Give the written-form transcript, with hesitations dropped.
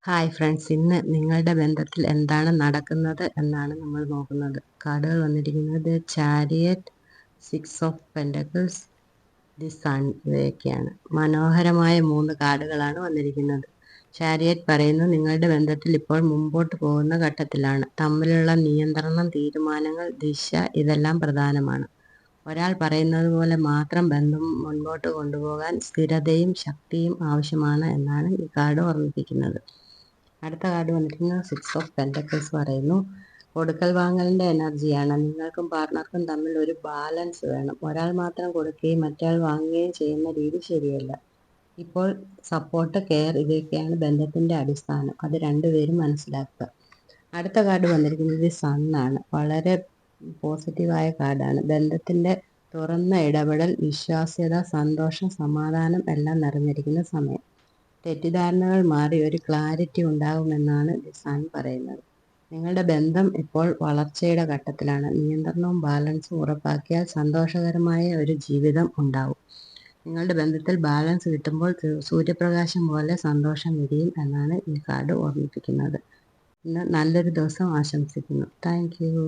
Hi friends, ഇന്ന് നിങ്ങളുടെ ബന്ധത്തിൽ എന്താണ് നടക്കുന്നത് എന്നാണ് നമ്മൾ നോക്കുന്നത്. കാർഡുകൾ വന്നിരിക്കുന്നത് chariot, 6 of pentacles, the sun, ഇവയൊക്കെയാണ്. മനോഹരമായ 3 കാർഡുകളാണ് വന്നിരിക്കുന്നത്. ചാരിയറ്റ് പറയുന്നു, നിങ്ങളുടെ ബന്ധത്തിൽ ഇപ്പോൾ മുമ്പോട്ട് പോകുന്ന ഘട്ടത്തിലാണ്. തമ്മിലുള്ള നിയന്ത്രണം, തീരുമാനങ്ങൾ, ദിശ ഇതെല്ലാം പ്രധാനമാണ്. ഒരാൾ പറയുന്നത് പോലെ മാത്രം ബന്ധം മുൻപോട്ട് കൊണ്ടുപോകാൻ സ്ഥിരതയും ശക്തിയും ആവശ്യമാണ് എന്നാണ് ഈ കാർഡ് ഓർമ്മിപ്പിക്കുന്നത്. അടുത്ത കാർഡ് വന്നിരിക്കുന്നത് 6 ഓഫ് പെൻറ്റക്കിൾസ് പറയുന്നു, കൊടുക്കൽ വാങ്ങലിൻ്റെ എനർജിയാണ്. നിങ്ങൾക്കും പാർട്ട്ണർക്കും തമ്മിൽ ഒരു ബാലൻസ് വേണം. ഒരാൾ മാത്രം കൊടുക്കുകയും മറ്റയാൾ വാങ്ങുകയും ചെയ്യുന്ന രീതി ശരിയല്ല. ഇപ്പോൾ സപ്പോർട്ട്, കെയർ ഇതൊക്കെയാണ് ബന്ധത്തിൻ്റെ അടിസ്ഥാനം. അത് രണ്ടുപേരും മനസ്സിലാക്കുക. അടുത്ത കാർഡ് വന്നിരിക്കുന്നത് സണ്ണാണ്. വളരെ പോസിറ്റീവായ കാർഡാണ്. ബന്ധത്തിൻ്റെ തുറന്ന ഇടപെടൽ, വിശ്വാസ്യത, സന്തോഷം, സമാധാനം എല്ലാം നിറഞ്ഞിരിക്കുന്ന സമയം. തെറ്റിദ്ധാരണകൾ മാറി ഒരു ക്ലാരിറ്റി ഉണ്ടാകുമെന്നാണ് ദി സൺ പറയുന്നത്. നിങ്ങളുടെ ബന്ധം ഇപ്പോൾ വളർച്ചയുടെ ഘട്ടത്തിലാണ്. നിയന്ത്രണവും ബാലൻസും ഉറപ്പാക്കിയാൽ സന്തോഷകരമായ ഒരു ജീവിതം ഉണ്ടാവും. നിങ്ങളുടെ ബന്ധത്തിൽ ബാലൻസ് കിട്ടുമ്പോൾ സൂര്യപ്രകാശം പോലെ സന്തോഷം വിരിയും എന്നാണ് ഈ കാർഡ് ഓർമ്മിപ്പിക്കുന്നത്. ഇന്ന് നല്ലൊരു ദിവസം ആശംസിക്കുന്നു. Thank you.